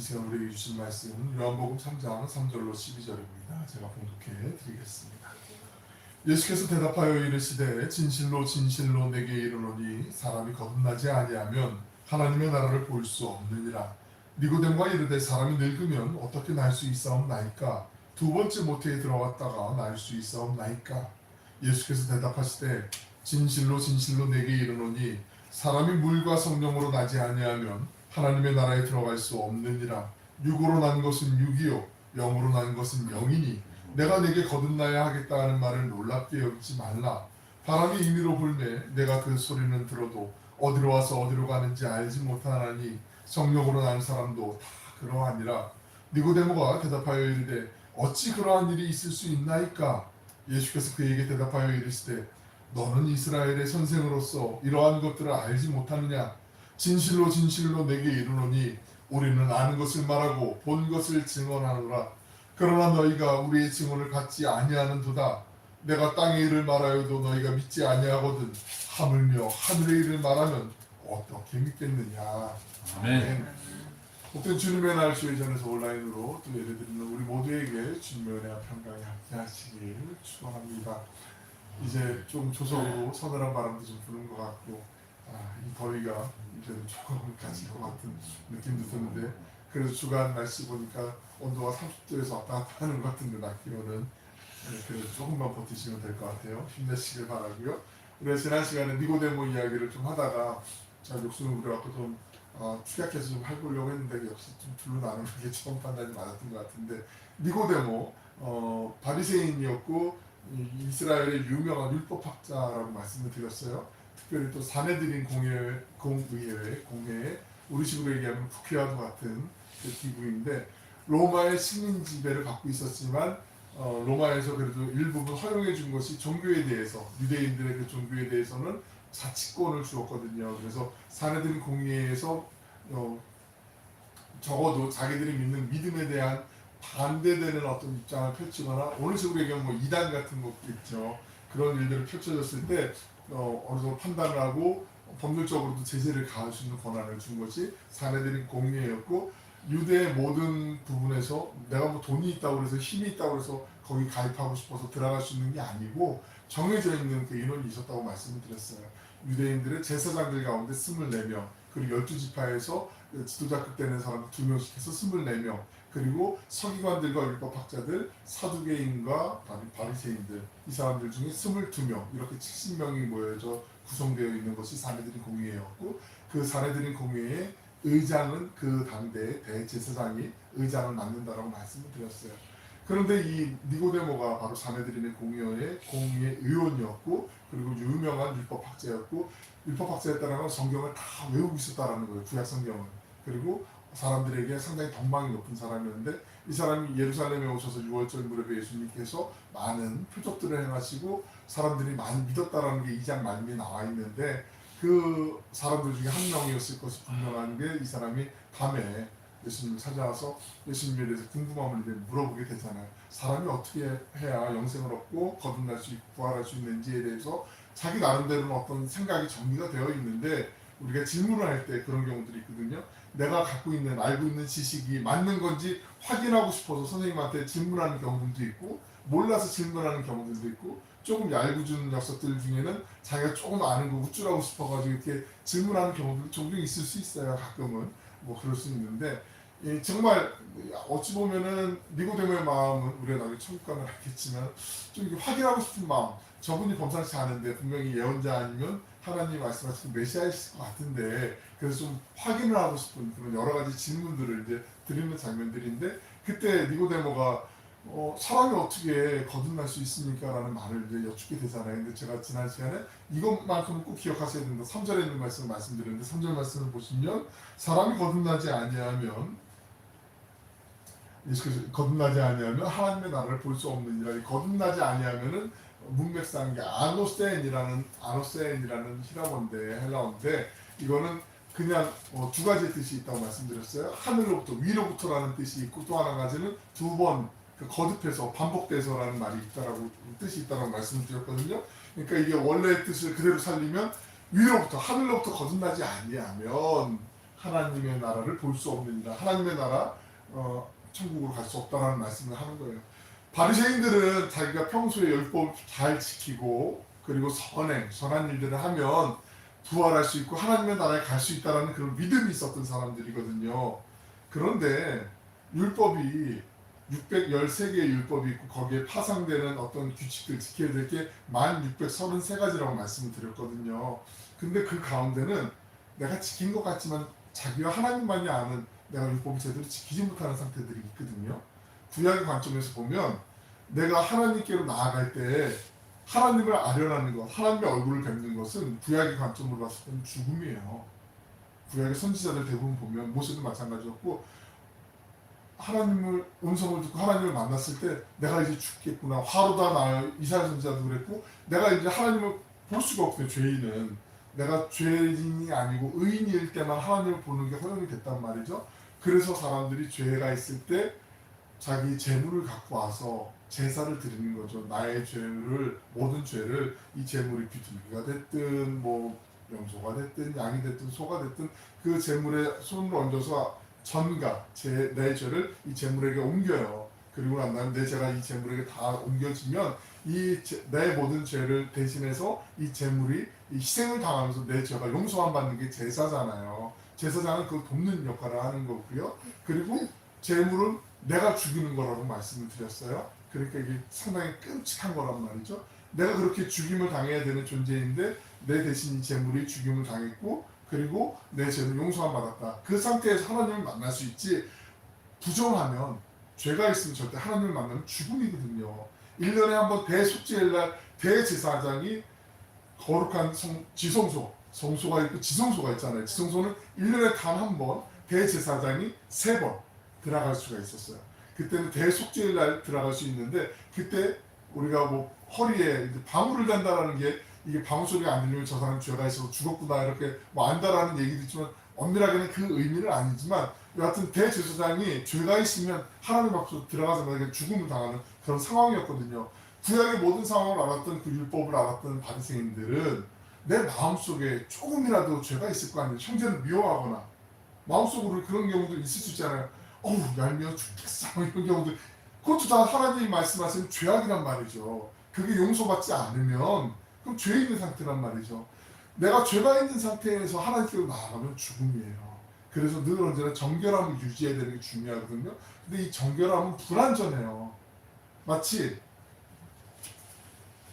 시간 우리에게 주신 말씀은 요한복음 3장 3절로 12절입니다. 제가 봉독해 드리겠습니다. 예수께서 대답하여 이르시되 진실로 진실로 내게 이르노니 사람이 거듭나지 아니하면 하나님의 나라를 볼 수 없느니라. 니고데모가 이르되 사람이 늙으면 어떻게 날 수 있사옵나이까? 두 번째 모태에 들어갔다가 날 수 있사옵나이까? 예수께서 대답하시되 진실로 진실로 내게 이르노니 사람이 물과 성령으로 나지 아니하면 하나님의 나라에 들어갈 수 없느니라. 육으로 난 것은 육이요 영으로 난 것은 영이니 내가 내게 거듭나야 하겠다 하는 말을 놀랍게 여기지 말라. 바람이 임의로 불매 내가 그 소리는 들어도 어디로 와서 어디로 가는지 알지 못하나니 성령으로 난 사람도 다 그러하니라. 니고데모가 대답하여 이르되 어찌 그러한 일이 있을 수 있나이까? 예수께서 그에게 대답하여 이르시되 너는 이스라엘의 선생으로서 이러한 것들을 알지 못하느냐? 진실로 진실로 내게 이르노니 우리는 아는 것을 말하고 본 것을 증언하노라. 그러나 너희가 우리의 증언을 갖지 아니하는도다. 내가 땅의 일을 말하여도 너희가 믿지 아니하거든 하물며 하늘의 일을 말하면 어떻게 믿겠느냐. 아멘. 혹은 주님의 날 주의전에서 온라인으로 또 예배드리는 우리 모두에게 주님의 은혜와 평강이 함께하시길 축원합니다. 이제 좀 조성으로 서늘한 바람도 좀 부는 것 같고 이 더위가 이제는 조금 가질 것 같은 느낌도 드는데 그래서 주간 날씨 보니까 온도가 30도에서 왔다 갔다 하는 것 같은데 낮 기온은 그래도 조금만 버티시면 될 것 같아요. 힘내시길 바라고요. 그래서 지난 시간에 니고데모 이야기를 좀 하다가 제가 욕심을 부려갖고 좀 축약해서 좀 해보려고 했는데 역시 좀 둘로 나누는 게 처음 판단이 맞았던 것 같은데 니고데모 바리새인이었고 이스라엘의 유명한 율법학자라고 말씀을 드렸어요. 특별히 또 사내들인 공회에 우리 식으로 얘기하면 국회와도 같은 그 기구인데 로마의 식민 지배를 받고 있었지만 로마에서 그래도 일부분 허용해 준 것이 종교에 대해서 유대인들의 그 종교에 대해서는 자치권을 주었거든요. 그래서 사내들인 공회에서 적어도 자기들이 믿는 믿음에 대한 반대되는 어떤 입장을 펼치거나 어느 식으로 얘기하면 뭐 이단 같은 것도 있죠. 그런 일들을 펼쳐졌을 때 어느 정도 판단을 하고 법률적으로도 제재를 가할 수 있는 권한을 준 것이 사내들인 공회였고 유대의 모든 부분에서 내가 뭐 돈이 있다고 해서 힘이 있다고 해서 거기 가입하고 싶어서 들어갈 수 있는 게 아니고 정해져 있는 그 인원이 있었다고 말씀을 드렸어요. 유대인들의 제사장들 가운데 24명 그리고 12지파에서 지도자급 되는 사람들 2명씩 해서 24명 그리고 서기관들과 율법학자들, 사두개인과 바리새인들 이 사람들 중에 22명 이렇게 70명이 모여져 구성되어 있는 것이 사내들인 공회였고 그 사내들인 공회의 의장은 그 당대의 대제사장이 의장을 맡는다라고 말씀을 드렸어요. 그런데 이 니고데모가 바로 사내들인의 공회의 의원이었고 그리고 유명한 율법학자였고 율법학자였다는 건 성경을 다 외우고 있었다라는 거예요. 구약 성경을. 그리고 사람들에게 상당히 덕망이 높은 사람이었는데 이 사람이 예루살렘에 오셔서 6월절 무렵에 예수님께서 많은 표적들을 행하시고 사람들이 많이 믿었다라는 게 2장 말미에 나와 있는데 그 사람들 중에 한 명이었을 것이 분명한 게 이 사람이 밤에 예수님을 찾아와서 예수님에 대해서 궁금함을 이제 물어보게 되잖아요. 사람이 어떻게 해야 영생을 얻고 거듭날 수 있고 부활할 수 있는지에 대해서 자기 나름대로는 어떤 생각이 정리가 되어 있는데 우리가 질문을 할 때 그런 경우들이 있거든요. 내가 갖고 있는 알고 있는 지식이 맞는 건지 확인하고 싶어서 선생님한테 질문하는 경우들도 있고 몰라서 질문하는 경우들도 있고 조금 얄궂은 녀석들 중에는 자기가 조금 아는 거 우쭐하고 싶어가지고 이렇게 질문하는 경우들이 종종 있을 수 있어요. 가끔은 뭐 그럴 수 있는데 정말 어찌 보면은 니고데모의 마음은 우리가 나중에 천국 가면 알겠지만 좀 이렇게 확인하고 싶은 마음 저분이 범상치 않은데 분명히 예언자 아니면 하나님이 말씀하신 메시아이실 것 같은데 그래서 좀 확인을 하고 싶은 그런 여러 가지 질문들을 이제 드리는 장면들인데 그때 니고데모가 사람이 어떻게 거듭날 수 있습니까? 라는 말을 이제 여쭙게 되잖아요. 근데 제가 지난 시간에 이것만큼은 꼭 기억하셔야 된다. 3절에 있는 말씀을 말씀드렸는데 3절 말씀을 보시면 사람이 거듭나지 아니하면 예수께서 거듭나지 아니하면 하나님의 나라를 볼 수 없느니라. 거듭나지 아니하면은 문맥상계 아노세인이라는 히라본데 헬라어인데 이거는 그냥 두 가지 뜻이 있다고 말씀드렸어요. 하늘로부터 위로부터라는 뜻이 있고 또 하나 가지는 두 번 거듭해서 반복돼서라는 말이 있다라고 뜻이 있다라고 말씀드렸거든요. 그러니까 이게 원래의 뜻을 그대로 살리면 위로부터 하늘로부터 거듭나지 아니하면 하나님의 나라를 볼 수 없느니라. 하나님의 나라 천국으로 갈 수 없다라는 말씀을 하는 거예요. 바리새인들은 자기가 평소에 율법 잘 지키고 그리고 선한 일들을 하면 부활할 수 있고 하나님의 나라에 갈 수 있다라는 그런 믿음이 있었던 사람들이거든요. 그런데 율법이 613개의 율법이 있고 거기에 파상되는 어떤 규칙들 지켜야 될 게 1633가지라고 말씀을 드렸거든요. 근데 그 가운데는 내가 지킨 것 같지만 자기와 하나님만이 아는 내가 율법을 제대로 지키지 못하는 상태들이 있거든요. 구약의 관점에서 보면 내가 하나님께로 나아갈 때 하나님을 아련하는 것, 하나님의 얼굴을 뵙는 것은 구약의 관점으로 봤을 때는 죽음이에요. 구약의 선지자들 대부분 보면 모세도 마찬가지였고 하나님을 음성을 듣고 하나님을 만났을 때 내가 이제 죽겠구나. 화로다 나요. 이사야 선지자도 그랬고 내가 이제 하나님을 볼 수가 없어요. 죄인은. 내가 죄인이 아니고 의인일 때만 하나님을 보는 게 허용이 됐단 말이죠. 그래서 사람들이 죄가 있을 때 자기 재물을 갖고 와서 제사를 드리는 거죠. 나의 죄를 모든 죄를 이 재물이 비둘기가 됐든 뭐 염소가 됐든 양이 됐든 소가 됐든 그 재물에 손을 얹어서 전가 내 죄를 이 재물에게 옮겨요. 그리고 난 다음에 내 죄가 이 재물에게 다 옮겨지면 내 모든 죄를 대신해서 이 재물이 이 희생을 당하면서 내 죄가 용서함 받는 게 제사잖아요. 제사장은 그걸 돕는 역할을 하는 거고요. 그리고 재물은 내가 죽이는 거라고 말씀을 드렸어요. 그러니까 이게 상당히 끔찍한 거란 말이죠. 내가 그렇게 죽임을 당해야 되는 존재인데 내 대신 이 재물이 죽임을 당했고 그리고 내 죄는 용서함 받았다. 그 상태에서 하나님을 만날 수 있지 부정하면 죄가 있으면 절대 하나님을 만나면 죽음이거든요. 1년에 한 번 대속죄일날 대제사장이 거룩한 지성소, 성소가 있고 지성소가 있잖아요. 지성소는 1년에 단 한 번 대제사장이 3번 들어갈 수가 있었어요. 그때는 대속죄일날 들어갈 수 있는데 그때 우리가 뭐 허리에 방울을 단다라는 게 이게 방울 소리가 안 들리면 저 사람 죄가 있어서 죽었구나 이렇게 뭐 안다라는 얘기도 있지만 엄밀하게는 그 의미는 아니지만 여하튼 대제사장이 죄가 있으면 하나님 앞으로 들어가자마자 죽음을 당하는 그런 상황이었거든요. 구약의 모든 상황을 알았던 그 율법을 알았던 바리새인들은 내 마음속에 조금이라도 죄가 있을 거 아니에요. 형제를 미워하거나 마음속으로 그런 경우도 있을 수 있잖아요. 어우 얄미워 죽겠어 이런 경우도 그것도 다 하나님이 말씀하신 죄악이란 말이죠. 그게 용서받지 않으면 그럼 죄 있는 상태란 말이죠. 내가 죄가 있는 상태에서 하나님께로 나아가면 죽음이에요. 그래서 늘 언제나 정결함을 유지해야 되는 게 중요하거든요. 근데 이 정결함은 불완전해요. 마치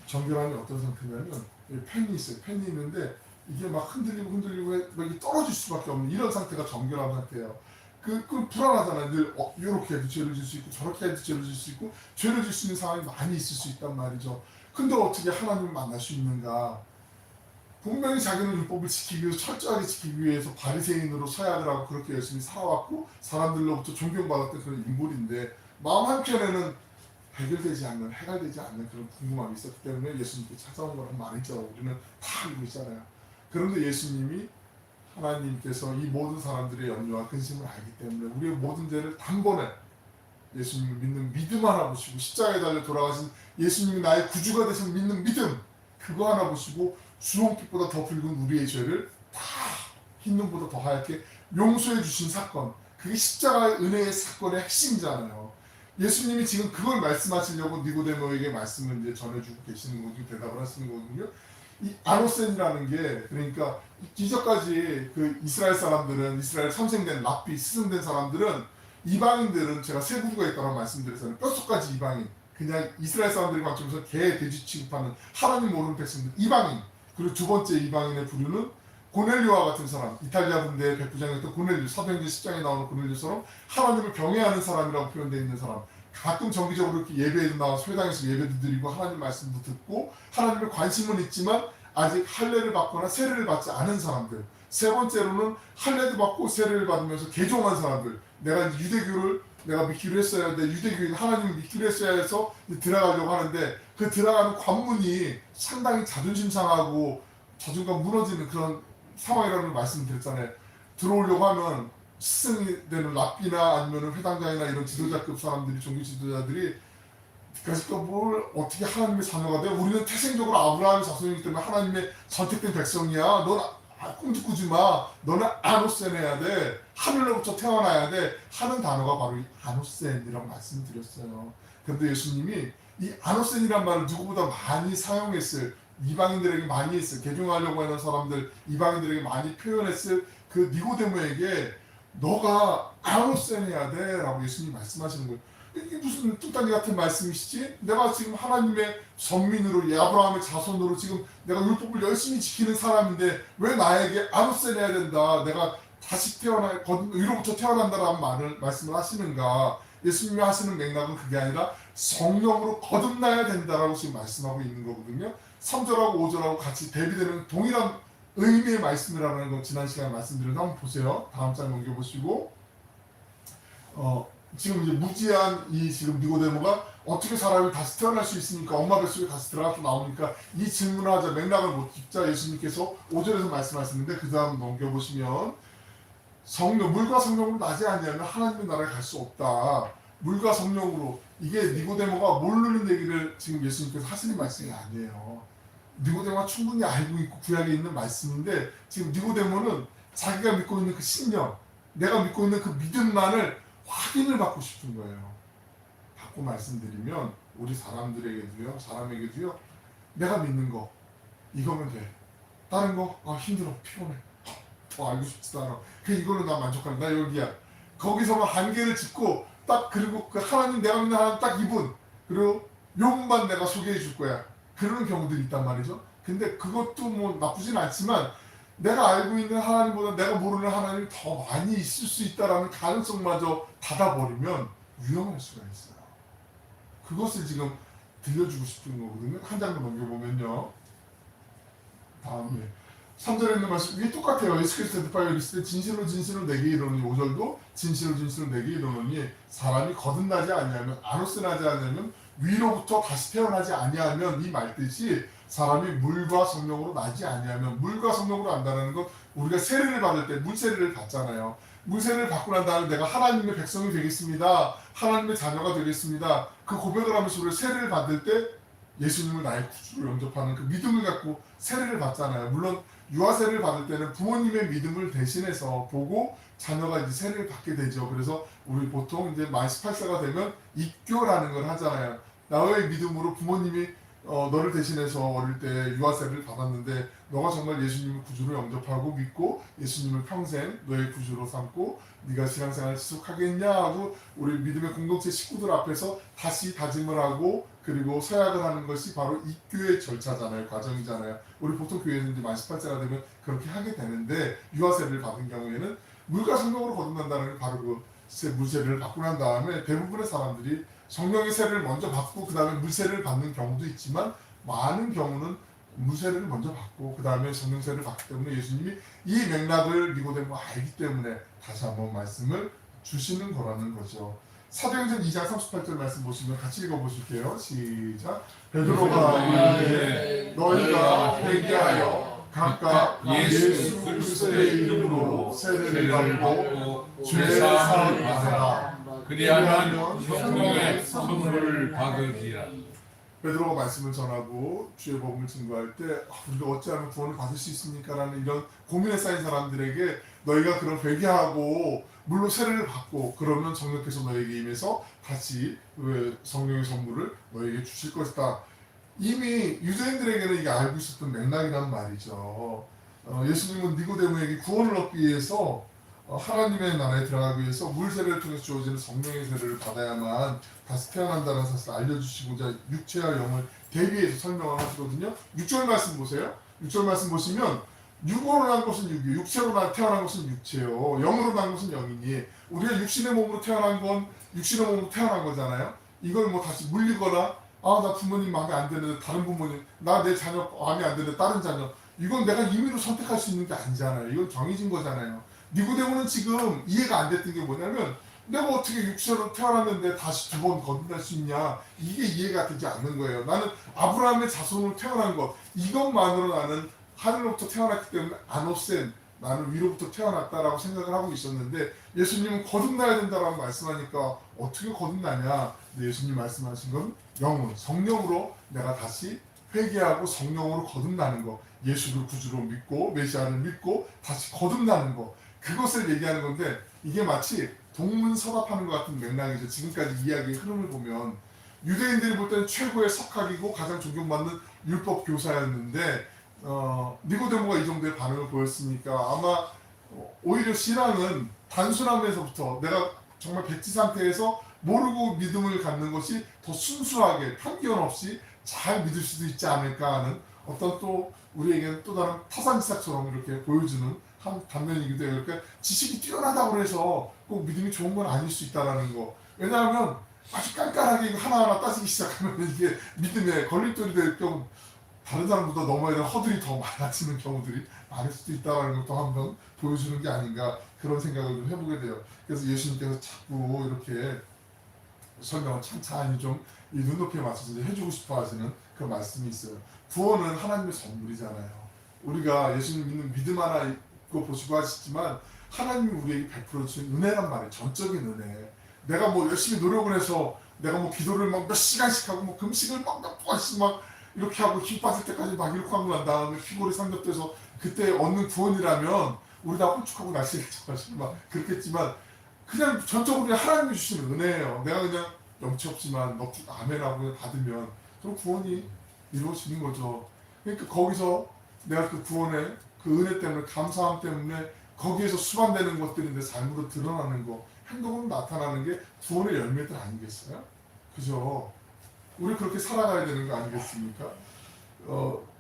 정결함이 어떤 상태냐면 펜이 있어요. 펜이 있는데 이게 막 흔들리고 막 이게 떨어질 수밖에 없는 이런 상태가 정결한 상태예요. 그 불안하잖아요. 늘 이렇게 해도 죄를 질 수 있고 저렇게 해도 죄를 질 수 있고 죄를 질 수 있는 상황이 많이 있을 수 있단 말이죠. 근데 어떻게 하나님을 만날 수 있는가? 분명히 자기는 율법을 지키기 위해서 철저하게 지키기 위해서 바리새인으로 서약을 하고 그렇게 열심히 살아왔고 사람들로부터 존경받았던 그런 인물인데 마음 한켠에는 해결되지 않는 해갈되지 않는 그런 궁금함이 있었기 때문에 예수님께 찾아온 거란 말이죠. 우리는 다 알고 있잖아요. 그런데 예수님이 하나님께서 이 모든 사람들의 염려와 근심을 알기 때문에 우리의 모든 죄를 단번에 예수님을 믿는 믿음 하나 보시고 십자가에 달려 돌아가신 예수님이 나의 구주가 되신 믿는 믿음 그거 하나 보시고 주홍빛보다 더 붉은 우리의 죄를 다 흰눈보다 더 하얗게 용서해 주신 사건 그게 십자가의 은혜의 사건의 핵심이잖아요. 예수님이 지금 그걸 말씀하시려고 니고데모에게 말씀을 이제 전해주고 계시는 거죠. 대답을 하시는 거거든요. 이 아노센이라는 게 그러니까 이전까지 그 이스라엘 사람들은 이스라엘 선생된 랍비 스승된 사람들은 이방인들은 제가 세 부류가 있다고 말씀드렸잖아요. 뼛속까지 이방인 그냥 이스라엘 사람들이 관점에서 개 돼지 취급하는 하나님 모르는 백성들 이방인 그리고 두 번째 이방인의 부류는 고넬료와 같은 사람 이탈리아 군대 백부장이었던 고넬료 사도행전 10장에 나오는 고넬료처럼 하나님을 경외하는 사람이라고 표현되어 있는 사람 가끔 정기적으로 이렇게 예배에도 나와서 회당에서 예배도 드리고 하나님 말씀도 듣고 하나님의 관심은 있지만 아직 할례를 받거나 세례를 받지 않은 사람들 세 번째로는 할례도 받고 세례를 받으면서 개종한 사람들 내가 유대교를 내가 믿기로 했어야 하는데 유대교인 하나님을 믿기로 했어야 해서 들어가려고 하는데 그 들어가는 관문이 상당히 자존심 상하고 자존감 무너지는 그런 상황이라는 말씀드렸잖아요. 들어오려고 하면 스승이 되는 랍비나 아니면 회당장이나 이런 지도자급 사람들이 종교 지도자들이 그러니까 뭘 어떻게 하나님의 자녀가 돼? 우리는 태생적으로 아브라함의 자손이기 때문에 하나님의 선택된 백성이야. 넌 꿈꾸지 마. 너는 아노센 해야 돼. 하늘로부터 태어나야 돼. 하는 단어가 바로 이 아노센이라고 말씀드렸어요. 그런데 예수님이 이 아노센이란 말을 누구보다 많이 사용했을, 이방인들에게 많이 했을, 개종하려고 하는 사람들, 이방인들에게 많이 표현했을 그 니고데모에게 너가 아노센 해야 돼 라고 예수님이 말씀하시는 거예요. 이게 무슨 뚱딴지 같은 말씀이시지? 내가 지금 하나님의 선민으로, 아브라함의 자손으로 지금 내가 율법을 열심히 지키는 사람인데 왜 나에게 아노센 해야 된다, 내가 다시 위로부터 태어난다라는 말씀을 하시는가? 예수님이 하시는 맥락은 그게 아니라 성령으로 거듭나야 된다라고 지금 말씀하고 있는 거거든요. 3절하고 5절하고 같이 대비되는 동일한 의미의 말씀이라는 거 지난 시간에 말씀드렸는데 한번 보세요. 다음 장 넘겨보시고 지금 이제 무지한 이 지금 니고데모가 어떻게 사람이 다시 태어날 수 있습니까? 엄마 뱃속에 다시 들어가서 나오니까 이 질문을 하자, 맥락을 못 짚자 예수님께서 5절에서 말씀하시는데 그 다음 넘겨보시면 물과 성령으로 나지 아니하면 하나님의 나라에 갈 수 없다. 물과 성령으로, 이게 니고데모가 모르는 얘기를 지금 예수님께서 하시는 말씀이 아니에요. 니고데모가 충분히 알고 있고 구약에 있는 말씀인데 지금 니고데모는 자기가 믿고 있는 그 신령, 내가 믿고 있는 그 믿음만을 확인을 받고 싶은 거예요. 받고 말씀드리면 우리 사람에게도요 내가 믿는 거 이거면 돼. 다른 거 힘들어, 피곤해, 더 알고 싶지도 않아. 이걸로 나 만족한다. 나 여기야. 거기서만 한계를 짓고 딱, 그리고 그 하나님, 내가 믿는 하나님 딱 이분, 그리고 요분만 내가 소개해 줄 거야. 그런 경우들이 있단 말이죠. 근데 그것도 뭐 나쁘진 않지만 내가 알고 있는 하나님보다 내가 모르는 하나님이 더 많이 있을 수 있다라는 가능성마저 닫아버리면 위험할 수가 있어요. 그것을 지금 들려주고 싶은 거거든요. 한 장만 넘겨보면요. 다음에 3절에 있는 말씀 이게 똑같아요. 예수께서 대답하여 이르시되 진실로 진실로 내게 이르노니, 5절도 진실로 진실로 내게 이르노니 사람이 거듭나지 아니하면, 아노스나지 아니하면, 위로부터 다시 태어나지 아니하면, 이 말뜻이 사람이 물과 성령으로 나지 아니하면, 물과 성령으로 안다는 건 우리가 세례를 받을 때 물세례를 받잖아요. 물세례를 받고 난 다음에 내가 하나님의 백성이 되겠습니다, 하나님의 자녀가 되겠습니다, 그 고백을 하면서 우리가 세례를 받을 때 예수님을 나의 구주로 영접하는 그 믿음을 갖고 세례를 받잖아요. 물론 유아세례를 받을 때는 부모님의 믿음을 대신해서 보고 자녀가 이제 세례를 받게 되죠. 그래서 우리 보통 이제 만 18세가 되면 입교라는 걸 하잖아요. 나의 믿음으로 부모님이 너를 대신해서 어릴 때 유아세례를 받았는데 너가 정말 예수님을 구주로 영접하고 믿고 예수님을 평생 너의 구주로 삼고 네가 신앙생활을 지속하겠냐 하고 우리 믿음의 공동체 식구들 앞에서 다시 다짐을 하고 그리고 서약을 하는 것이 바로 입교의 절차잖아요. 과정이잖아요. 우리 보통 교회는 이제 만 18세가 되면 그렇게 하게 되는데 유아세례를 받은 경우에는 물과 성령으로 거듭난다는 게 바로 그 물세례를 받고 난 다음에 대부분의 사람들이 성령의 세례를 먼저 받고 그 다음에 물세례를 받는 경우도 있지만 많은 경우는 물세례를 먼저 받고 그 다음에 성령 세례를 받기 때문에 예수님이 이 맥락을 니고데모가 알기 때문에 다시 한번 말씀을 주시는 거라는 거죠. 사도행전 2장 38절 말씀 보시면 같이 읽어보실게요. 시작. 베드로가 이르되 너희가 회개하여 각각 예수 그리스도의 이름으로 세례를 받고 죄 사함을 받아라. 그리하면 성령의 선물을 받으리라. 베드로가 말씀을 전하고 주의 복음을 증거할 때 우리가 어찌하면 구원을 받을 수 있습니까? 라는 이런 고민에 쌓인 사람들에게 너희가 그런 회개하고 물로 세례를 받고 그러면 성령께서 너에게 임해서 다시 성령의 선물을 너에게 주실 것이다. 이미 유대인들에게는 이게 알고 있었던 맥락이란 말이죠. 예수님은 니고데모에게 구원을 얻기 위해서 하나님의 나라에 들어가기 위해서 물세례를 통해서 주어지는 성령의 세례를 받아야만 다시 태어난다는 사실을 알려주시고자 육체와 영을 대비해서 설명을 하시거든요. 6절 말씀 보세요. 6절 말씀 보시면 육으로 난 것은 육이요, 육체로 태어난 것은 육체요, 영으로 난 것은 영이니 우리가 육신의 몸으로 태어난 건 육신의 몸으로 태어난 거잖아요. 이걸 뭐 다시 물리거나 나 부모님 마음에 안 드는데 다른 부모님, 나 내 자녀 마음에 안 드는데 다른 자녀, 이건 내가 임의로 선택할 수 있는 게 아니잖아요. 이건 정해진 거잖아요. 니고데모는 지금 이해가 안 됐던 게 뭐냐면 내가 어떻게 육체로 태어났는데 다시 두 번 거듭날 수 있냐, 이게 이해가 되지 않는 거예요. 나는 아브라함의 자손으로 태어난 것 이것만으로 나는 하늘로부터 태어났기 때문에 아노센, 나는 위로부터 태어났다라고 생각을 하고 있었는데 예수님은 거듭나야 된다라고 말씀하니까 어떻게 거듭나냐. 근데 예수님 말씀하신 건 영은 성령으로 내가 다시 회개하고 성령으로 거듭나는 거, 예수를 구주로 믿고 메시아를 믿고 다시 거듭나는 거, 그것을 얘기하는 건데 이게 마치 동문서답하는 것 같은 맥락이죠. 지금까지 이야기의 흐름을 보면 유대인들이 볼 때는 최고의 석학이고 가장 존경받는 율법 교사였는데 니고데모가 이 정도의 반응을 보였으니까 아마 오히려 신앙은 단순함에서부터 내가 정말 백지 상태에서 모르고 믿음을 갖는 것이 더 순수하게 편견 없이 잘 믿을 수도 있지 않을까 하는 어떤 또 우리에게는 또 다른 타산지사처럼 이렇게 보여주는 한 단면이기도 해요. 그러니까 지식이 뛰어나다고 해서 꼭 믿음이 좋은 건 아닐 수 있다는 거. 왜냐하면 아주 깐깐하게 이거 하나하나 따지기 시작하면 이게 믿음에 걸림돌이 될 경우 다른 사람보다 넘어야 될 허들이 더 많아지는 경우들이 많을 수도 있다는 것도 한번 보여주는 게 아닌가 그런 생각을 좀 해보게 돼요. 그래서 예수님께서 자꾸 이렇게 설명을 찬찬히 좀 이 눈높이에 맞춰서 해주고 싶어 하시는 그 말씀이 있어요. 구원은 하나님의 선물이잖아요. 우리가 예수님 믿는 믿음 하나 있고 보시고 하시지만 하나님이 우리에게 베풀어 주신 은혜란 말이에요. 전적인 은혜. 내가 뭐 열심히 노력을 해서 내가 뭐 기도를 막 몇 시간씩 하고 뭐 금식을 막 몇 번씩 막 이렇게 하고 힘 빠질 때까지 막 이렇게 하고 난 다음에 피골이 상접돼서 그때 얻는 구원이라면 우리 다 홀쭉하고 날씬해져 막 그렇겠지만 그냥 전적으로 그냥 하나님이 주시는 은혜예요. 내가 그냥 염치 없지만 너 아멘하고 받으면 그럼 구원이 이루어지는 거죠. 그러니까 거기서 내가 그 구원의 그 은혜 때문에 감사함 때문에 거기에서 수반되는 것들이 내 삶으로 드러나는 거 행동으로 나타나는 게 구원의 열매들 아니겠어요? 그죠? 우리 그렇게 살아가야 되는 거 아니겠습니까?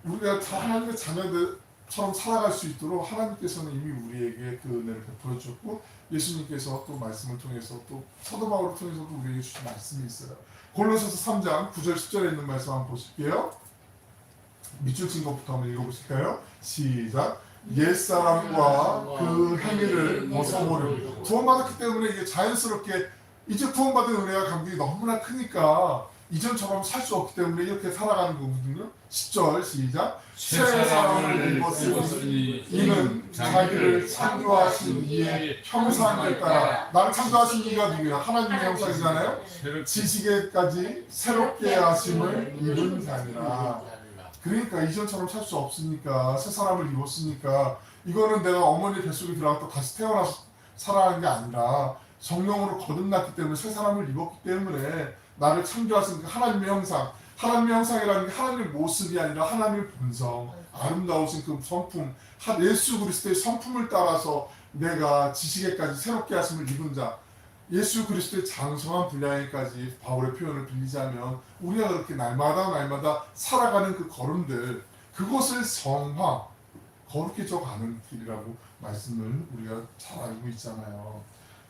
우리가 다 하나님의 자녀들처럼 살아갈 수 있도록 하나님께서는 이미 우리에게 그 은혜를 베풀어 주셨고 예수님께서 또 말씀을 통해서 또 사도 바울을 통해서도 우리에게 주신 말씀이 있어요. 골로새서 3장 9절 10절에 있는 말씀 한번 보실게요. 밑줄 친 것부터 한번 읽어보실까요? 시작. 옛사람과 그 행위를 벗어버리고 구원받았기 때문에 이게 자연스럽게 이제 구원받은 은혜와 감격이 너무나 크니까 이전처럼 살 수 없기 때문에 이렇게 살아가는 거거든요. 10절 시작. 새 사람을 입었으니 이는 자기를 창조하신 이의 형상을 따라. 나를 창조하신 이가 누구야? 하나님의 형상이잖아요. 지식에까지 새롭게 하심을 입은 자니라. 그러니까 이전처럼 살 수 없으니까 새 사람을 입었으니까 이거는 내가 어머니 뱃속에 들어갔다 다시 태어나서 살아가는 게 아니라 성령으로 거듭났기 때문에 새 사람을 입었기 때문에 나를 창조하신 그 하나님의 형상, 하나님의 형상이라는 게 하나님의 모습이 아니라 하나님의 본성, 아름다우신 그 성품, 예수 그리스도의 성품을 따라서 내가 지식에까지 새롭게 하심을 입은 자, 예수 그리스도의 장성한 분량에까지 바울의 표현을 빌리자면 우리가 그렇게 날마다 살아가는 그 걸음들, 그것을 성화, 거룩해져 가는 길이라고 말씀을 우리가 잘 알고 있잖아요.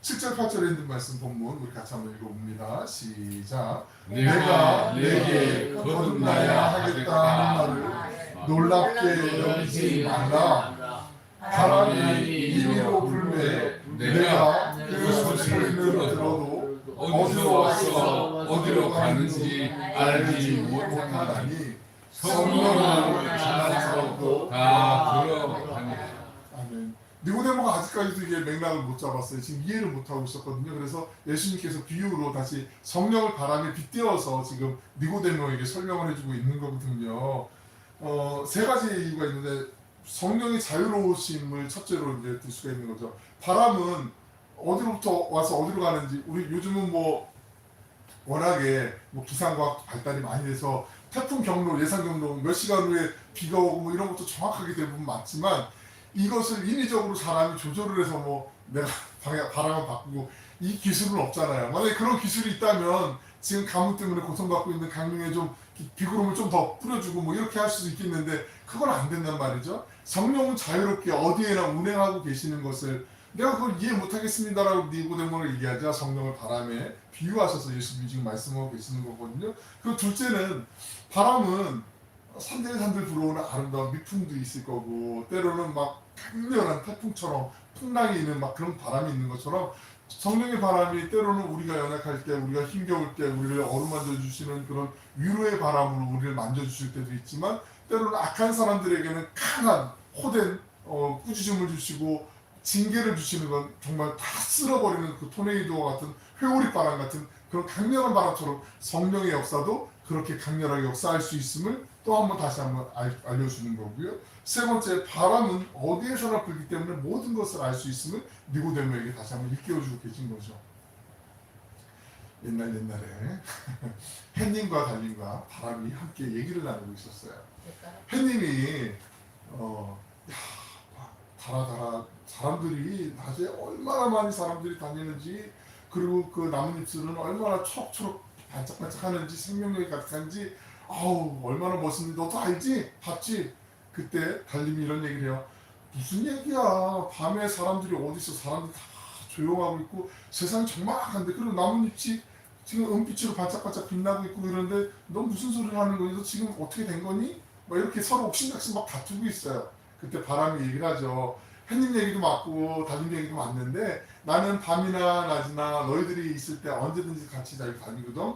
7절 8절에 있는 말씀 본문 우리 같이 한번 읽어봅니다. 시작. 내가 내게 거듭나야 하겠다 하는 말을 놀랍게 여기지 말라. 바람이 이리로 불매 내가 그 소리를 들어도 어디로 와서 어디로 가는지 알지 못하나니 성령을 찾아서도 다 들어가니라. 아멘. 니고데모가 아직까지도 이게 맥락을 못 잡았어요. 지금 이해를 못 하고 있었거든요. 그래서 예수님께서 비유로 다시 성령을 바람에 빗대어서 지금 니고데모에게 설명을 해주고 있는 거거든요. 세 가지 이유가 있는데 성령의 자유로우심을 첫째로 이제 들 수가 있는 거죠. 바람은 어디로부터 와서 어디로 가는지 우리 요즘은 뭐 워낙에 뭐 기상과학 발달이 많이 돼서 태풍 경로, 예상 경로 몇 시간 후에 비가 오고 뭐 이런 것도 정확하게 대부분 맞지만 이것을 인위적으로 사람이 조절을 해서 뭐 내가 바람을 바꾸고 이 기술은 없잖아요. 만약에 그런 기술이 있다면 지금 가뭄 때문에 고통받고 있는 강릉에 좀 비구름을 좀 더 뿌려주고 뭐 이렇게 할 수도 있겠는데 그건 안 된단 말이죠. 성령은 자유롭게 어디에나 운행하고 계시는 것을 내가 그걸 이해 못하겠습니다라고 니고데모를 얘기하자 성령을 바람에 비유하셔서 예수님이 지금 말씀하고 계시는 거거든요. 그리고 둘째는 바람은 산들산들 불어오는 아름다운 미풍도 있을 거고 때로는 막 강렬한 태풍처럼 풍랑이 있는 막 그런 바람이 있는 것처럼 성령의 바람이 때로는 우리가 연약할 때 우리가 힘겨울 때 우리를 어루만져 주시는 그런 위로의 바람으로 우리를 만져주실 때도 있지만 때로는 악한 사람들에게는 강한 호된 꾸짖음을 주시고 징계를 주시는 건 정말 다 쓸어버리는 그 토네이도와 같은 회오리 바람 같은 그런 강렬한 바람처럼 성령의 역사도 그렇게 강렬하게 역사할 수 있음을 또 한번 다시 한번 알려주는 거고요. 세 번째, 바람은 어디에서나 불기 때문에 모든 것을 알 수 있음을 니고데모에게 다시 한번 일깨워주고 계신 거죠. 옛날에 햇님과 달님과 바람이 함께 얘기를 나누고 있었어요. 햇님이 달아 사람들이 낮에 얼마나 많이 사람들이 다니는지, 그리고 그 나뭇잎들은 얼마나 초록초록 반짝반짝하는지, 생명력이 가득한지, 아우 얼마나 멋있는지 너도 알지? 봤지? 그때 달님이 이런 얘기를 해요. 무슨 얘기야? 밤에 사람들이 어디서, 사람들이 다 조용하고 있고 세상이 적막한데, 그리고 나뭇잎이 지금 은빛으로 반짝반짝 빛나고 있고 그런데 너 무슨 소리를 하는 거니? 너 지금 어떻게 된 거니? 막 이렇게 서로 옥신각신 막 다투고 있어요. 그때 바람이 얘기를 하죠. 햇님 얘기도 맞고 달님 얘기도 맞는데 나는 밤이나 낮이나 너희들이 있을 때 언제든지 같이 잘 다니거든.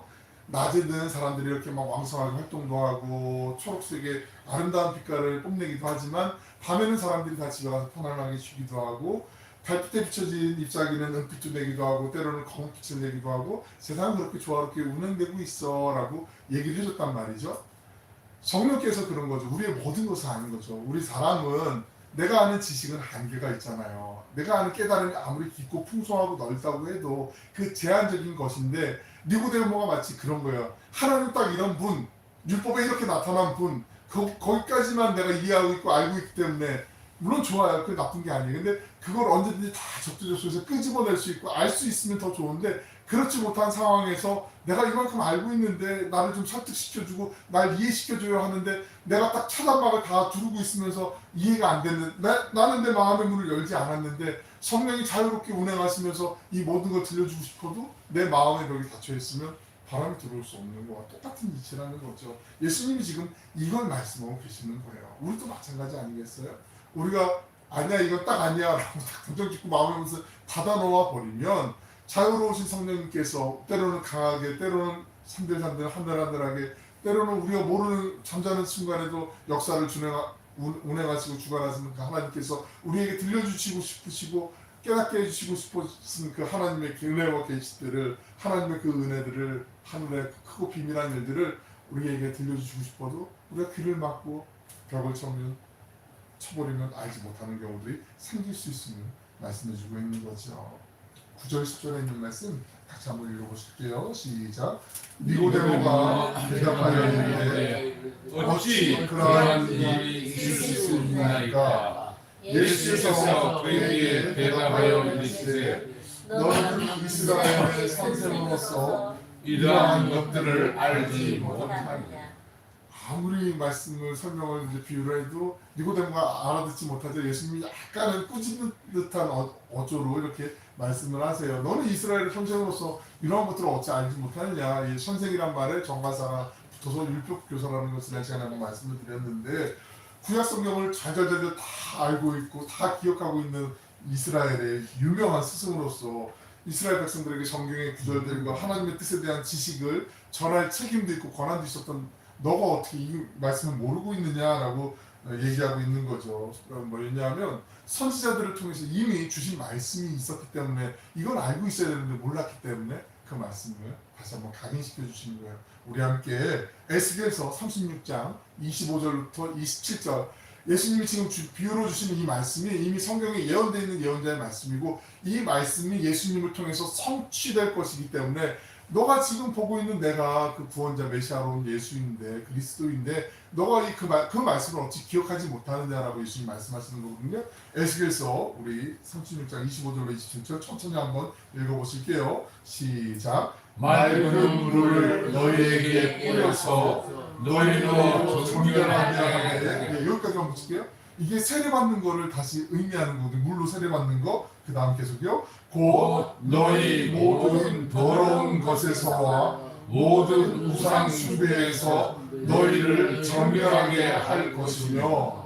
낮에는 사람들이 이렇게 막 왕성하게 활동도 하고 초록색의 아름다운 빛깔을 뽐내기도 하지만 밤에는 사람들이 다 집에 가서 편안하게 쉬기도 하고, 달빛에 비춰진 잎사귀는 은빛도 내기도 하고 때로는 검은빛을 내기도 하고 세상은 그렇게 조화롭게 운행되고 있어 라고 얘기를 해줬단 말이죠. 성령께서 그런 거죠. 우리의 모든 것을 아는 거죠. 우리 사람은 내가 아는 지식은 한계가 있잖아요. 내가 아는 깨달음이 아무리 깊고 풍성하고 넓다고 해도 그 제한적인 것인데, 니고데모가 마치 그런 거예요. 하나님 딱 이런 분, 율법에 이렇게 나타난 분, 거기까지만 내가 이해하고 있고 알고 있기 때문에 물론 좋아요. 그게 나쁜 게 아니에요. 근데 그걸 언제든지 다 적재적소에서 끄집어낼 수 있고 알 수 있으면 더 좋은데, 그렇지 못한 상황에서 내가 이만큼 알고 있는데 나를 좀 설득시켜주고 날 이해시켜줘야 하는데 내가 딱 차단막을 다 두르고 있으면서 이해가 안 되는, 나는 내 마음의 문을 열지 않았는데 성령이 자유롭게 운행하시면서 이 모든 걸 들려주고 싶어도 내 마음의 벽이 닫혀있으면 바람이 들어올 수 없는 거와 똑같은 이치라는 거죠. 예수님이 지금 이걸 말씀하고 계시는 거예요. 우리도 마찬가지 아니겠어요? 우리가 아니야 이건 딱 아니야 라고 딱 감정 짓고 마음의 문을 닫아놓아 버리면 자유로우신 성령님께서 때로는 강하게, 때로는 산들산들 하늘하늘하게, 때로는 우리가 모르는 잠자는 순간에도 역사를 운행하시고 주관하시는 그 하나님께서 우리에게 들려주시고 싶으시고 깨닫게 해주시고 싶으신 그 하나님의 은혜와 계시들을, 하나님의 그 은혜들을, 하늘의 크고 비밀한 일들을 우리에게 들려주시고 싶어도 우리가 귀를 막고 벽을 쳐버리면 알지 못하는 경우들이 생길 수 있음을 말씀해주고 있는 거죠. 9절 10절에 있는 말씀 같이 한번 읽어보실게요. 시작. 니고데모가 대답하여 이르되 어찌 그러한 일이 있을 수 있나이까? 예수께서 그에게 대답하여 이르시되 너는 이스라엘의 선생으로서 이러한 것들을 알지 못하느냐. 아무리 말씀을 설명을 이제 비유를 해도 니고데모가 알아듣지 못하죠. 예수님이 약간은 꾸짖는 듯한 어조로 이렇게 말씀을 하세요. 너는 이스라엘의 선생으로서 이러한 것들을 어찌 알지 못하느냐. 이 선생이란 말에 정가사가 붙어서 율법 교사라는 것을 한 시간에 한번 말씀을 드렸는데, 구약 성경을 잘잘잘 다 알고 있고 다 기억하고 있는 이스라엘의 유명한 스승으로서 이스라엘 백성들에게 성경의 구절들과 하나님의 뜻에 대한 지식을 전할 책임도 있고 권한도 있었던 너가 어떻게 이 말씀을 모르고 있느냐라고 얘기하고 있는 거죠. 뭐였냐면 선지자들을 통해서 이미 주신 말씀이 있었기 때문에 이걸 알고 있어야 되는데 몰랐기 때문에 그 말씀을 다시 한번 각인시켜 주시는 거예요. 우리 함께 에스겔서 36장 25절부터 27절, 예수님이 지금 비유로 주시는 이 말씀이 이미 성경에 예언되어 있는 예언자의 말씀이고 이 말씀이 예수님을 통해서 성취될 것이기 때문에 너가 지금 보고 있는 내가 그 구원자 메시아로 온 예수인데, 그리스도인데 너가 그 말씀을 어찌 기억하지 못하느냐라고 예수님 말씀하시는 거거든요. 에스겔서 우리 36장 25절로 27절 천천히 한번 읽어보실게요. 시작. 맑은 물을 너희에게 뿌려서 너희로 정결하게 하되. 여기까지 한번 보실게요. 이게 세례받는 거를 다시 의미하는 거거든요. 물로 세례받는 거. 그 다음 계속요. 곧 너희 모든 더러운 것에서와 모든 우상 숭배에서 너희를 정결하게 할 것이며,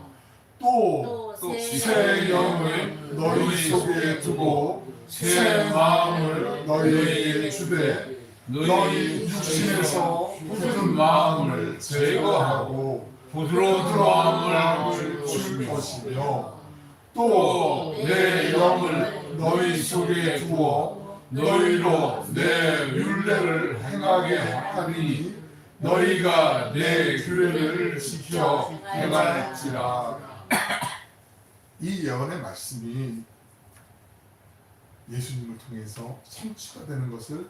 또 새 영을 너희 속에 두고 새 마음을 너희에게 주되 너희 육신에서 굳은 마음을 제거하고 부드러운 마음을 줄 것이며, 또 내 영을 너희 속에 두어 너희로 내 율례를 행하게 하리니 너희가 내 규례를 지켜 행할지라. 이 예언의 말씀이 예수님을 통해서 성취가 되는 것을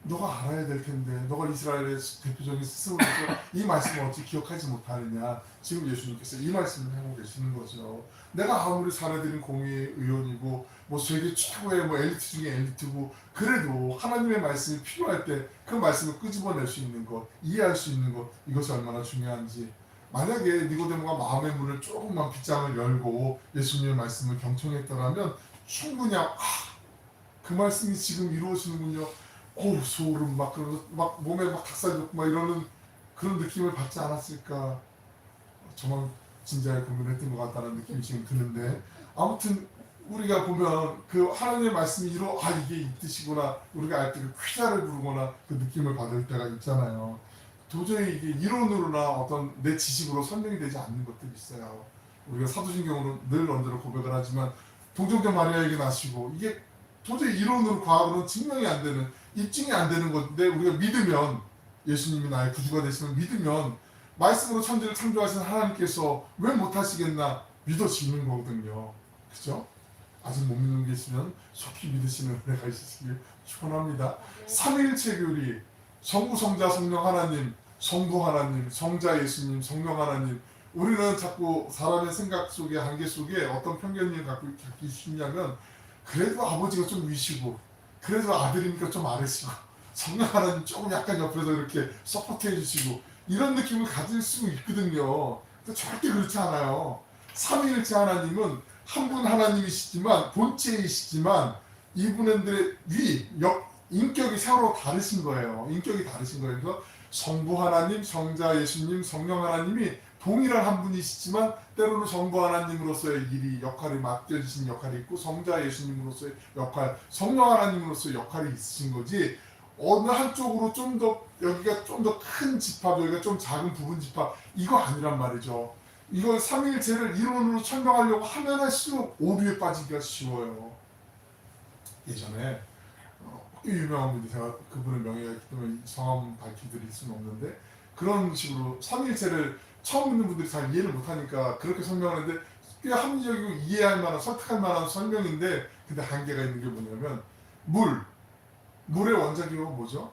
너가 알아야 될 텐데 너가 이스라엘의 대표적인 스승으로서 이 말씀을 어찌 기억하지 못하느냐. 지금 예수님께서 이 말씀을 하고 계시는 거죠. 내가 아무리 사례들인 공의의 의원이고 뭐 세계 최고의 뭐 엘리트 중에 엘리트고 그래도 하나님의 말씀이 필요할 때 그 말씀을 끄집어낼 수 있는 것, 이해할 수 있는 것, 이것이 얼마나 중요한지. 만약에 니고데모가 마음의 문을 조금만 빗장을 열고 예수님의 말씀을 경청했더라면 충분히 그 말씀이 지금 이루어지는군요. 소름 막 그러면서 막 몸에 막 닭살 돋고 막 이러는 그런 느낌을 받지 않았을까. 저만 진지하게 고민했던 것 같다는 느낌이 지금 드는데, 아무튼 우리가 보면 그 하나님의 말씀이 이게 이 뜻이구나, 우리가 알 때 그 퀴자를 부르거나 그 느낌을 받을 때가 있잖아요. 도저히 이게 이론으로나 어떤 내 지식으로 설명이 되지 않는 것들이 있어요. 우리가 사도신경으로 늘 언제나 고백을 하지만 동정녀 마리아에게 나시고, 이게 도저히 이론으로 과학으로는 증명이 안 되는, 입증이 안 되는 건데 우리가 믿으면, 예수님이 나의 구주가 되시면 믿으면 말씀으로 천지를 창조하신 하나님께서 왜 못하시겠나 믿어지는 거거든요. 그죠? 아직 못 믿는 게 있으면 속히 믿으시는 은혜가 있으시길 축원합니다. 삼위일체 교리, 성부, 성자, 성령 하나님, 성부 하나님, 성자 예수님, 성령 하나님. 우리는 자꾸 사람의 생각 속에, 한계 속에 어떤 편견을 갖기 쉽냐면, 그래도 아버지가 좀 위시고, 그래도 아들이니까 좀 아래시고, 성령 하나님 조금 약간 옆에서 이렇게 서포트해 주시고, 이런 느낌을 가질 수 있거든요. 근데 절대 그렇지 않아요. 삼위일체 하나님은 한 분 하나님이시지만, 본체이시지만 이분들의 인격이 서로 다르신 거예요. 인격이 다르신 거예요. 그래서 성부 하나님, 성자 예수님, 성령 하나님이 동일한 한 분이시지만 때로는 성부 하나님으로서의 역할이 맡겨주신 역할이 있고, 성자 예수님으로서의 역할, 성령 하나님으로서의 역할이 있으신 거지, 어느 한쪽으로 좀 더, 여기가 좀 더 큰 집합, 여기가 좀 작은 부분 집합, 이거 아니란 말이죠. 이걸 삼위일체를 이론으로 설명하려고 하면 할수록 오류에 빠지기가 쉬워요. 예전에 유명한 분이, 제가 그분의 명예가 있기 때문에 성함 밝혀드릴 수는 없는데, 그런 식으로 삼위일체를 처음 듣는 분들이 잘 이해를 못하니까 그렇게 설명하는데, 꽤 합리적이고 이해할 만한, 설득할 만한 설명인데, 근데 한계가 있는 게 뭐냐면, 물의 원자기호가 뭐죠?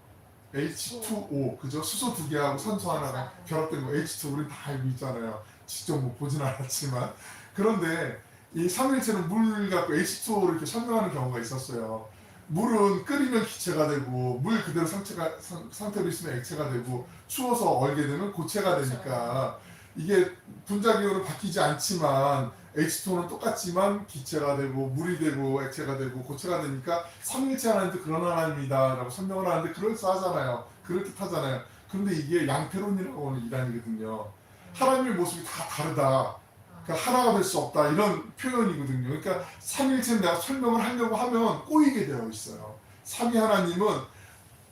H2O, 그죠? 수소 2개하고 산소 하나가 결합된 거, H2O, 우리 다 알고 있잖아요. 직접 뭐 보진 않았지만. 그런데 이 삼위일체는 물 갖고 H2O를 이렇게 설명하는 경우가 있었어요. 물은 끓이면 기체가 되고, 물 그대로 상태로 있으면 액체가 되고, 추워서 얼게 되면 고체가 되니까, 이게 분자기호는 바뀌지 않지만 H2O는 똑같지만 기체가 되고 물이 되고 액체가 되고 고체가 되니까 삼위일체 하나님도 그런 하나님이다 라고 설명을 하는데, 그럴싸하잖아요. 그럴듯하잖아요. 그런데 이게 양태론이라고 하는 이단이거든요. 하나님의 모습이 다 다르다, 그러니까 하나가 될 수 없다, 이런 표현이거든요. 그러니까 삼위일체는 내가 설명을 하려고 하면 꼬이게 되어 있어요. 삼위 하나님은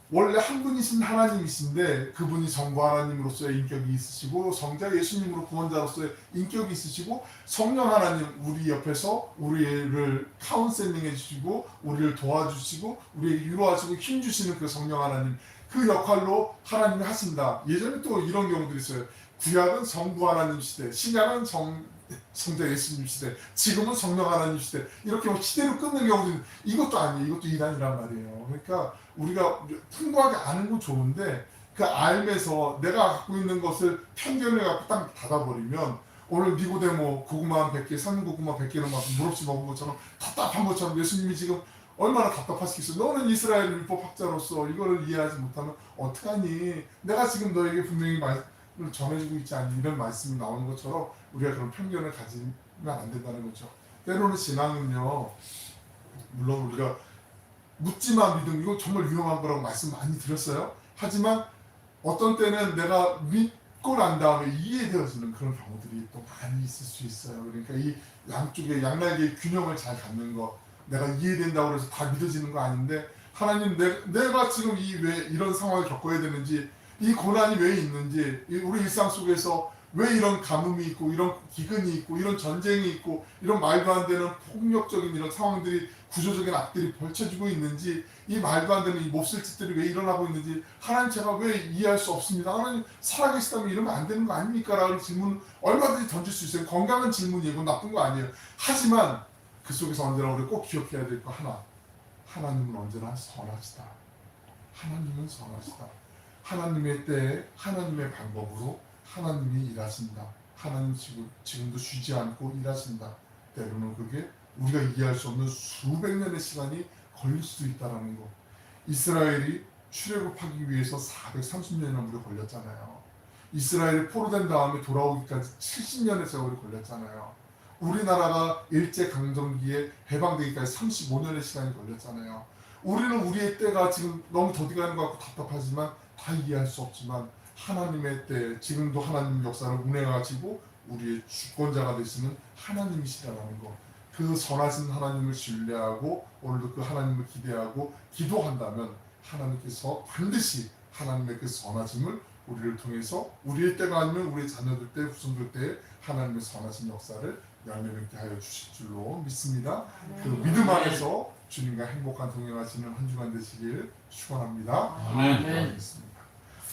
원래 한 분이신 하나님이신데, 그분이 성부 하나님으로서의 인격이 있으시고, 성자 예수님으로 구원자로서의 인격이 있으시고, 성령 하나님 우리 옆에서 우리를 카운셀링 해주시고, 우리를 도와주시고, 우리에게 위로하시고 힘주시는 그 성령 하나님, 그 역할로 하나님이 하신다. 예전에 또 이런 경우들이 있어요. 구약은 성부 하나님 시대, 신약은 성자 예수님 시대, 지금은 성령 하나님 시대, 이렇게 시대로 끊는 경우도, 이것도 아니에요. 이것도 이단이란 말이에요. 그러니까 우리가 풍부하게 아는 건 좋은데, 그 알면서 내가 갖고 있는 것을 편견을 갖고 딱 닫아버리면, 오늘 니고데모 고구마 100개, 산고구마 100개는 막 물없이 먹은 것처럼, 답답한 것처럼 예수님이 지금 얼마나 답답하시겠어요. 너는 이스라엘 율법학자로서 이거를 이해하지 못하면 어떡하니? 내가 지금 너에게 분명히 말을 전해주고 있지 않니? 이런 말씀이 나오는 것처럼 우리가 그런 편견을 가지면 안 된다는 거죠. 때로는 신앙은요, 물론 우리가 묻지마 믿음, 이거 정말 위험한 거라고 말씀 많이 드렸어요. 하지만 어떤 때는 내가 믿고 난 다음에 이해되어지는 그런 경우들이 또 많이 있을 수 있어요. 그러니까 이 양쪽의 양날개의 균형을 잘 갖는 거, 내가 이해된다고 해서 다 믿어지는 거 아닌데, 하나님 내가 지금 왜 이런 상황을 겪어야 되는지, 이 고난이 왜 있는지, 우리 일상 속에서 왜 이런 가뭄이 있고 이런 기근이 있고 이런 전쟁이 있고 이런 말도 안 되는 폭력적인 이런 상황들이 구조적인 악들이 벌쳐지고 있는지 이 말도 안 되는 이 몹쓸 짓들이 왜 일어나고 있는지 하나님 제가 왜 이해할 수 없습니다. 하나님 살아계시다면 이러면 안 되는 거 아닙니까? 라는 질문 얼마든지 던질 수 있어요. 건강한 질문이고 나쁜 거 아니에요. 하지만 그 속에서 언제나 우리 꼭 기억해야 될 거 하나, 하나님은 언제나 선하시다. 하나님은 선하시다. 하나님의 때에 하나님의 방법으로 하나님이 일하신다. 하나님 지금도 쉬지 않고 일하신다. 때로는 그게 우리가 이해할 수 없는 수백 년의 시간이 걸릴 수도 있다는 것. 이스라엘이 출애굽하기 위해서 430년이 넘게 걸렸잖아요. 이스라엘이 포로된 다음에 돌아오기까지 70년의 세월이 걸렸잖아요. 우리나라가 일제강점기에 해방되기까지 35년의 시간이 걸렸잖아요. 우리는 우리의 때가 지금 너무 더디가는 것 같고 답답하지만 다 이해할 수 없지만 하나님의 때 지금도 하나님 역사를 운행하시고 우리의 주권자가 되시는 하나님이시라는 것. 그 선하신 하나님을 신뢰하고 오늘도 그 하나님을 기대하고 기도한다면 하나님께서 반드시 하나님의 그 선하심을 우리를 통해서 우리의 때가 아니면 우리 자녀들 때 후손들 때에 하나님의 선하신 역사를 열매맺게 하여 주실 줄로 믿습니다. 그 믿음 안에서 주님과 행복한 동행하시는 한 주간 되시길 축원합니다. 아멘.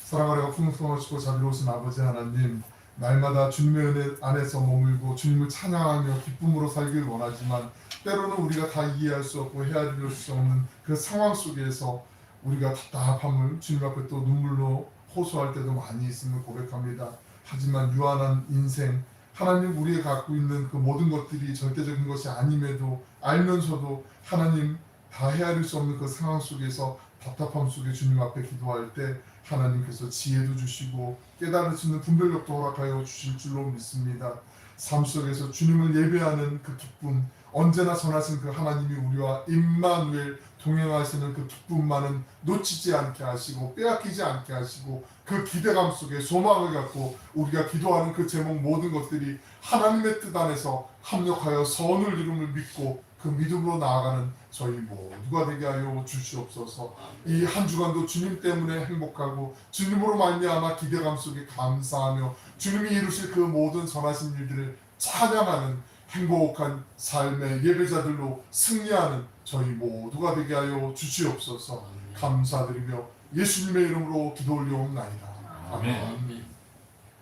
사랑하고 풍성하시고 자비로우신 아버지 하나님, 날마다 주님의 은혜 안에서 머물고 주님을 찬양하며 기쁨으로 살길 원하지만 때로는 우리가 다 이해할 수 없고 헤아릴 수 없는 그 상황 속에서 우리가 답답함을 주님 앞에 또 눈물로 호소할 때도 많이 있음을 고백합니다. 하지만 유한한 인생, 하나님 우리가 갖고 있는 그 모든 것들이 절대적인 것이 아님에도 알면서도 하나님 다 헤아릴 수 없는 그 상황 속에서 답답함 속에 주님 앞에 기도할 때 하나님께서 지혜도 주시고 깨달을 수 있는 분별력도 허락하여 주실 줄로 믿습니다. 삶 속에서 주님을 예배하는 그 기쁨, 언제나 선하신 그 하나님이 우리와 임마누엘 동행하시는 그 기쁨만은 놓치지 않게 하시고 빼앗기지 않게 하시고 그 기대감 속에 소망을 갖고 우리가 기도하는 그 제목 모든 것들이 하나님의 뜻 안에서 합력하여 선을 이룸을 믿고 그 믿음으로 나아가는 저희 모두가 되게 하여 주시옵소서. 이 한 주간도 주님 때문에 행복하고 주님으로 말미암아 기대감 속에 감사하며 주님이 이루실 그 모든 선하신 일들을 찬양하는 행복한 삶의 예배자들로 승리하는 저희 모두가 되게 하여 주시옵소서. 감사드리며 예수님의 이름으로 기도 올려옵나이다. 아멘.